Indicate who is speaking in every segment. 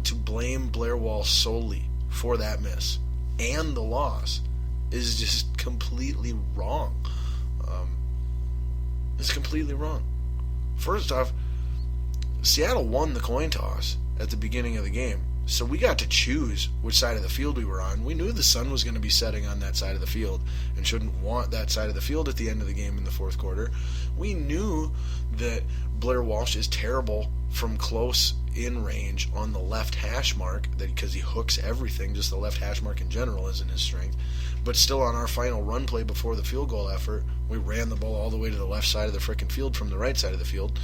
Speaker 1: to blame Blair Walsh solely for that miss and the loss is just completely wrong. It's completely wrong. First off, Seattle won the coin toss at the beginning of the game, so we got to choose which side of the field we were on. We knew the sun was going to be setting on that side of the field and shouldn't want that side of the field at the end of the game in the fourth quarter. We knew that Blair Walsh is terrible from close in range on the left hash mark, because he hooks everything. Just the left hash mark in general isn't his strength. But still, on our final run play before the field goal effort, we ran the ball all the way to the left side of the frickin' field from the right side of the field.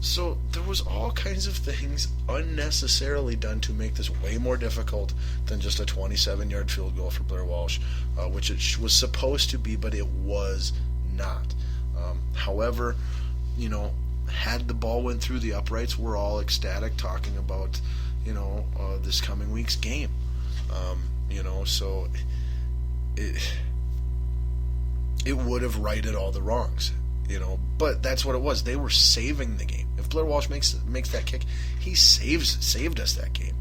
Speaker 1: So there was all kinds of things unnecessarily done to make this way more difficult than just a 27-yard field goal for Blair Walsh, which it was supposed to be, but it was not. However, had the ball went through the uprights, we're all ecstatic talking about, this coming week's game. So it would have righted all the wrongs. But that's what it was. They were saving the game. If Blair Walsh makes that kick, he saved us that game.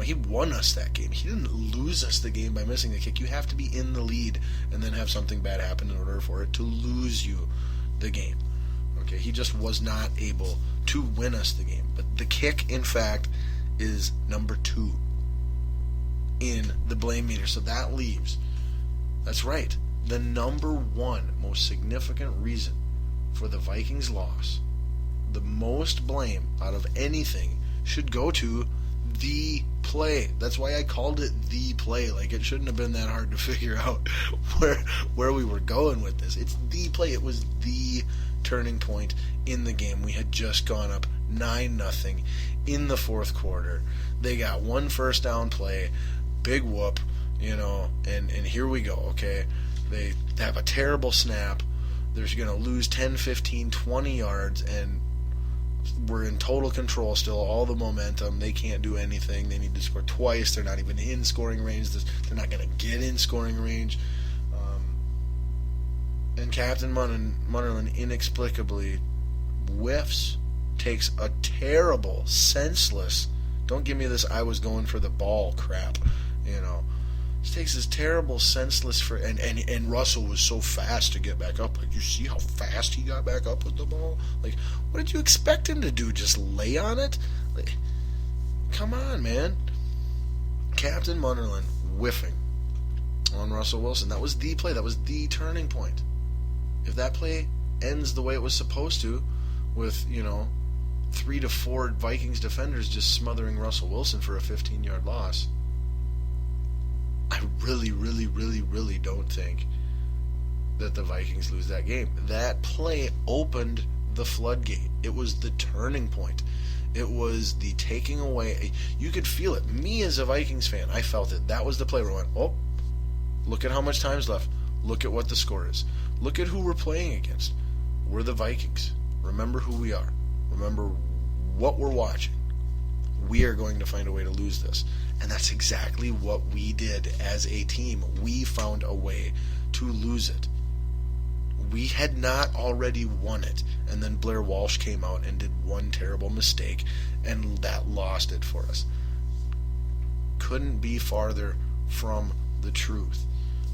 Speaker 1: He won us that game. He didn't lose us the game by missing the kick. You have to be in the lead and then have something bad happen in order for it to lose you the game. Okay, he just was not able to win us the game. But the kick, in fact, is number 2 in the blame meter. So that leaves, that's right, the number 1 most significant reason for the Vikings' loss, the most blame out of anything, should go to the play. That's why I called it the play. Like, it shouldn't have been that hard to figure out where we were going with this. It's the play. It was the turning point in the game. We had just gone up 9-0 in the fourth quarter. They got one first down play, big whoop, and here we go, okay? They have a terrible snap. They're going to lose 10, 15, 20 yards, and we're in total control still, all the momentum. They can't do anything. They need to score twice. They're not even in scoring range. They're not going to get in scoring range. And Captain Munnerlyn inexplicably whiffs, takes a terrible, senseless, don't give me this I was going for the ball crap, He takes this terrible, senseless, and Russell was so fast to get back up. Like, you see how fast he got back up with the ball? Like, what did you expect him to do? Just lay on it? Like, come on, man. Captain Munnerlyn whiffing on Russell Wilson. That was the play. That was the turning point. If that play ends the way it was supposed to, with, 3 to 4 Vikings defenders just smothering Russell Wilson for a 15-yard loss, I really, really, really, really don't think that the Vikings lose that game. That play opened the floodgate. It was the turning point. It was the taking away. You could feel it. Me as a Vikings fan, I felt it. That was the play where I went, oh, look at how much time's left. Look at what the score is. Look at who we're playing against. We're the Vikings. Remember who we are. Remember what we're watching. We are going to find a way to lose this. And that's exactly what we did as a team. We found a way to lose it. We had not already won it. And then Blair Walsh came out and did one terrible mistake, and that lost it for us. Couldn't be farther from the truth.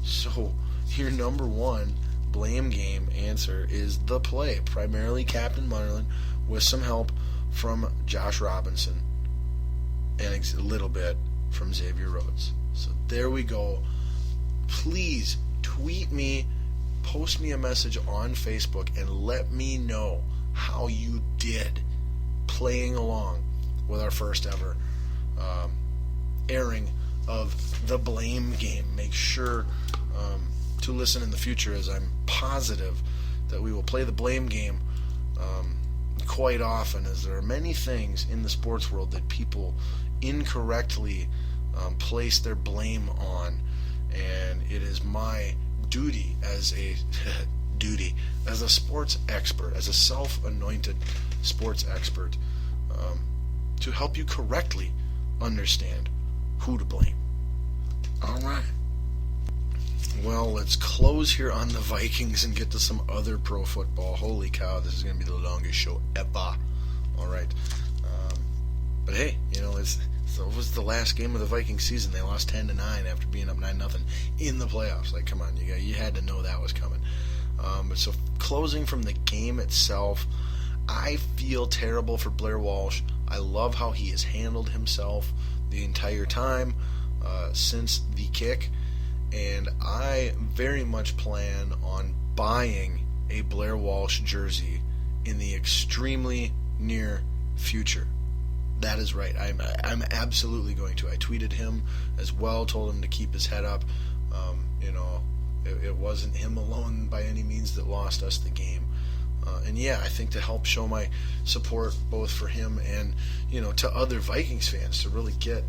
Speaker 1: So, your number 1 blame game answer is the play. Primarily Captain Munnerlyn, with some help from Josh Robinson and a little bit from Xavier Rhodes. So there we go. Please tweet me, post me a message on Facebook, and let me know how you did playing along with our first ever airing of the blame game. Make sure to listen in the future, as I'm positive that we will play the blame game quite often, as there are many things in the sports world that people incorrectly place their blame on, and it is my duty as a sports expert, as a self-anointed sports expert, to help you correctly understand who to blame. All right. Well, let's close here on the Vikings and get to some other pro football. Holy cow, this is going to be the longest show ever. All right. But hey, it's was the last game of the Vikings season. They lost 10-9 after being up 9-0 in the playoffs. Like, come on, you had to know that was coming. But so closing from the game itself, I feel terrible for Blair Walsh. I love how he has handled himself the entire time since the kick, and I very much plan on buying a Blair Walsh jersey in the extremely near future. That is right. I'm absolutely going to. I tweeted him as well, told him to keep his head up. It wasn't him alone by any means that lost us the game. And yeah, I think to help show my support both for him and, to other Vikings fans to really get,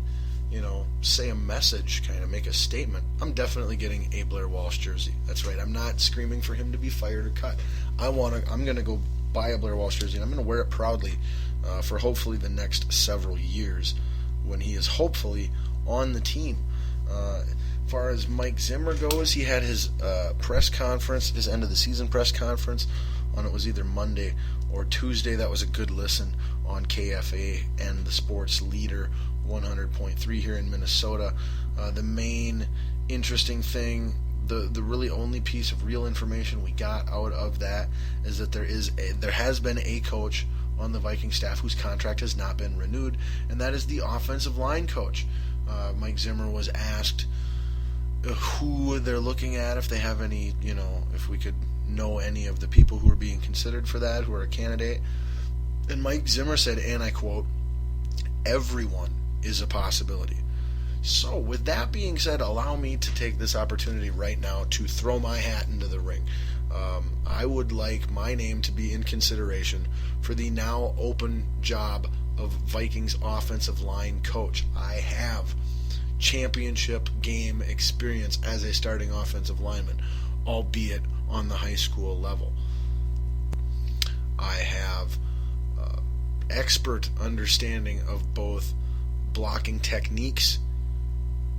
Speaker 1: say a message, kind of make a statement, I'm definitely getting a Blair Walsh jersey. That's right. I'm not screaming for him to be fired or cut. I'm going to go buy a Blair Walsh jersey, and I'm going to wear it proudly for hopefully the next several years when he is hopefully on the team. As far as Mike Zimmer goes, he had his press conference, his end of the season press conference on, it was either Monday or Tuesday. That was a good listen on KFA and the Sports Leader 100.3 here in Minnesota. The main interesting thing, the really only piece of real information we got out of that is that there has been a coach on the Viking staff whose contract has not been renewed, and that is the offensive line coach. Mike Zimmer was asked who they're looking at, if they have any, if we could know any of the people who are being considered for that, who are a candidate. And Mike Zimmer said, and I quote, "Everyone is a possibility." So with that being said, allow me to take this opportunity right now to throw my hat into the ring. I would like my name to be in consideration for the now open job of Vikings offensive line coach. I have championship game experience as a starting offensive lineman, albeit on the high school level. I have expert understanding of both blocking techniques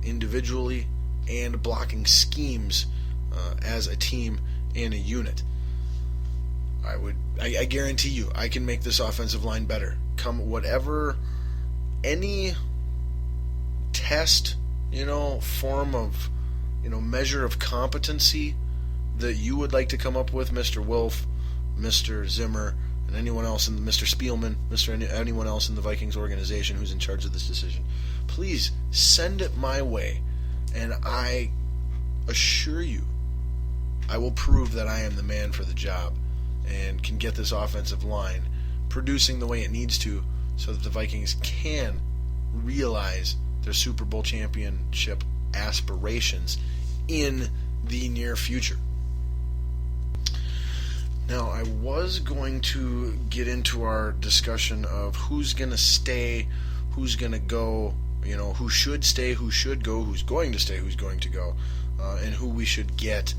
Speaker 1: individually and blocking schemes as a team and a unit. I guarantee you I can make this offensive line better. Come whatever, any test, form of, measure of competency that you would like to come up with, Mr. Wolf, Mr. Zimmer, and anyone else, and Mr. Spielman, anyone else in the Vikings organization who's in charge of this decision, please send it my way, and I assure you I will prove that I am the man for the job and can get this offensive line producing the way it needs to so that the Vikings can realize their Super Bowl championship aspirations in the near future. Now, I was going to get into our discussion of who's going to stay, who's going to go, who should stay, who should go, who's going to stay, who's going to go, and who we should get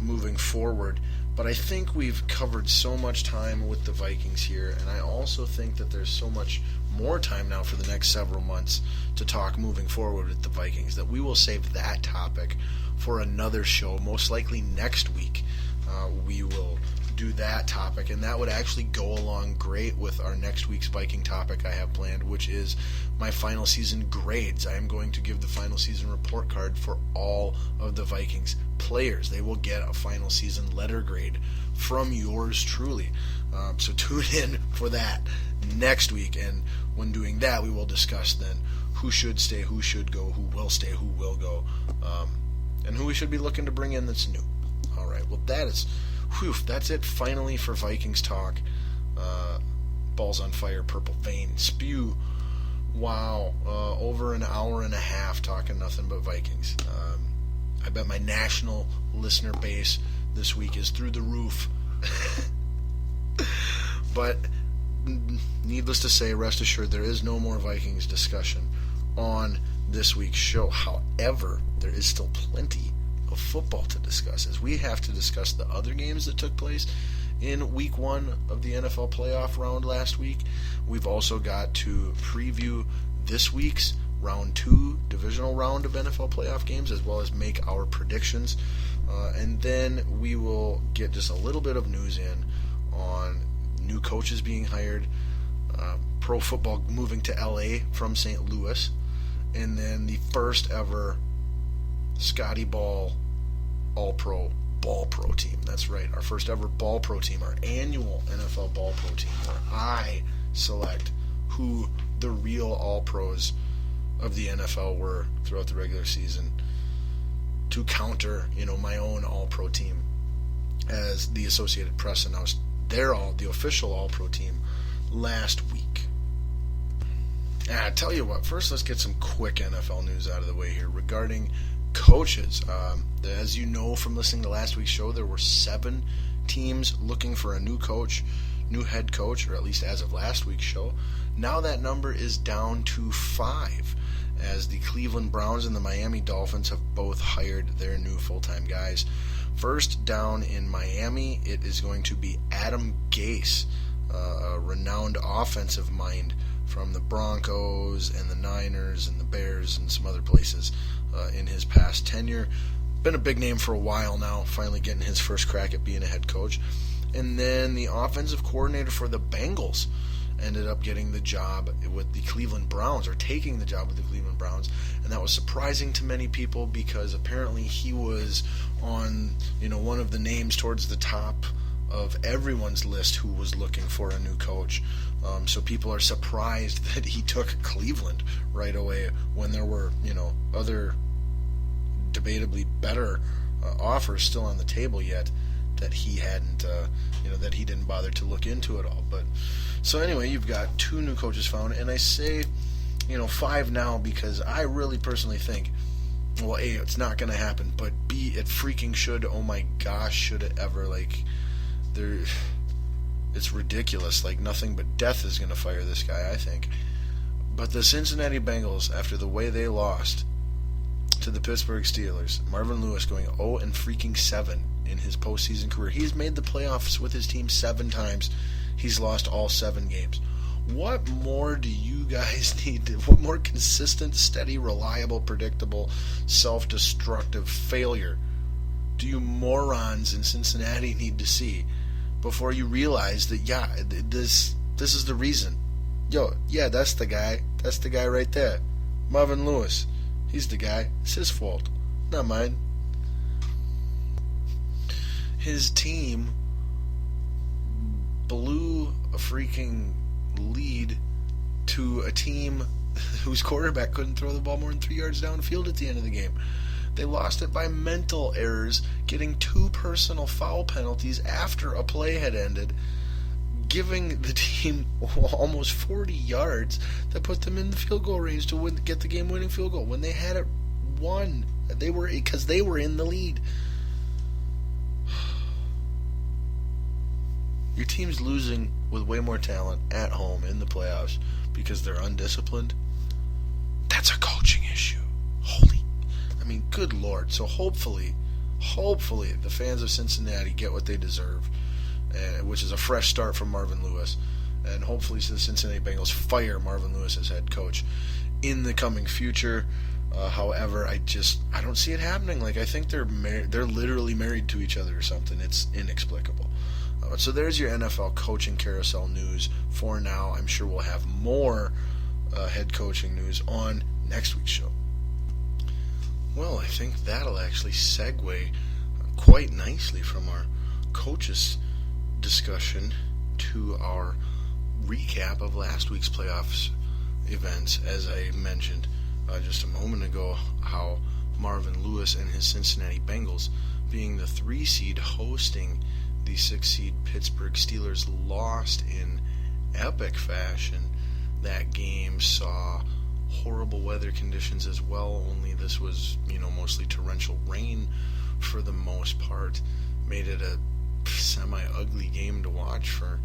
Speaker 1: moving forward. But I think we've covered so much time with the Vikings here, and I also think that there's so much more time now for the next several months to talk moving forward with the Vikings that we will save that topic for another show. Most likely next week we will do that topic, and that would actually go along great with our next week's Viking topic I have planned, which is my final season grades. I am going to give the final season report card for all of the Vikings players. They will get a final season letter grade from yours truly. So tune in for that next week, and when doing that, we will discuss then who should stay, who should go, who will stay, who will go, and who we should be looking to bring in that's new. All right, well, that's it finally for Vikings talk. Balls on fire, purple vein, spew. Wow, over an hour and a half talking nothing but Vikings. I bet my national listener base this week is through the roof. But needless to say, rest assured, there is no more Vikings discussion on this week's show. However, there is still plenty of football to discuss, as we have to discuss the other games that took place in week 1 of the NFL playoff round last week. We've also got to preview this week's round 2 divisional round of NFL playoff games, as well as make our predictions, and then we will get just a little bit of news in on new coaches being hired, pro football moving to LA from St. Louis, and then the first ever Scotty Ball All-Pro Ball Pro team. That's right, our first ever Ball Pro team, our annual NFL Ball Pro team, where I select who the real All-Pros of the NFL were throughout the regular season to counter, my own All-Pro team, as the Associated Press announced the official All-Pro team last week. And I tell you what, first let's get some quick NFL news out of the way here regarding coaches. As you know from listening to last week's show, there were 7 teams looking for a new head coach, or at least as of last week's show. Now that number is down to 5, as the Cleveland Browns and the Miami Dolphins have both hired their new full-time guys. First down in Miami, it is going to be Adam Gase, a renowned offensive mind from the Broncos and the Niners and the Bears and some other places in his past tenure. Been a big name for a while now, finally getting his first crack at being a head coach. And then the offensive coordinator for the Bengals ended up getting the job with the Cleveland Browns, or taking the job with the Cleveland Browns, and that was surprising to many people because apparently he was on, one of the names towards the top of everyone's list who was looking for a new coach. So people are surprised that he took Cleveland right away when there were, other debatably better offers still on the table yet that he hadn't, that he didn't bother to look into at all. But so anyway, you've got 2 new coaches found, and I say, 5 now because I really personally think, well, A, it's not going to happen, but B, it freaking should. Oh my gosh, should it ever? It's ridiculous. Nothing but death is going to fire this guy, I think. But the Cincinnati Bengals, after the way they lost to the Pittsburgh Steelers, Marvin Lewis going 0-7 in his postseason career. He's made the playoffs with his team 7 times. He's lost all 7 games. What more do you guys need? What more consistent, steady, reliable, predictable, self-destructive failure do you morons in Cincinnati need to see before you realize that, this is the reason? That's the guy. That's the guy right there. Marvin Lewis. He's the guy. It's his fault, not mine. His team blew a freaking lead to a team whose quarterback couldn't throw the ball more than 3 yards downfield at the end of the game. They lost it by mental errors, getting 2 personal foul penalties after a play had ended, giving the team almost 40 yards that put them in the field goal range to get the game-winning field goal when they had it won. Because they were in the lead. Your team's losing with way more talent at home in the playoffs because they're undisciplined. That's a coaching issue. Good Lord. So hopefully the fans of Cincinnati get what they deserve, which is a fresh start from Marvin Lewis. And hopefully the Cincinnati Bengals fire Marvin Lewis as head coach in the coming future. However, I don't see it happening. I think they're literally married to each other or something. It's inexplicable. So there's your NFL coaching carousel news for now. I'm sure we'll have more head coaching news on next week's show. Well, I think that'll actually segue quite nicely from our coaches discussion to our recap of last week's playoffs events. As I mentioned just a moment ago, how Marvin Lewis and his Cincinnati Bengals, being the 3 seed hosting the 6 seed Pittsburgh Steelers, lost in epic fashion. That game saw horrible weather conditions as well, only this was, mostly torrential rain for the most part. Made it a semi-ugly game to watch for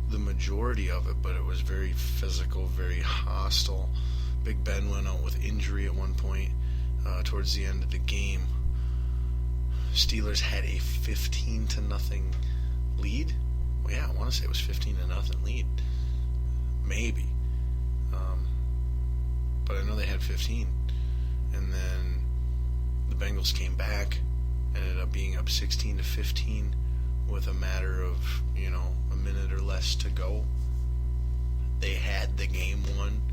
Speaker 1: the majority of it, but it was very physical, very hostile. Big Ben went out with injury at one point towards the end of the game. Steelers had a 15-0 lead. Well, yeah, I want to say it was 15-0 lead. Maybe. But I know they had 15. And then the Bengals came back, ended up being up 16-15 with a matter of, a minute or less to go. they had the game won.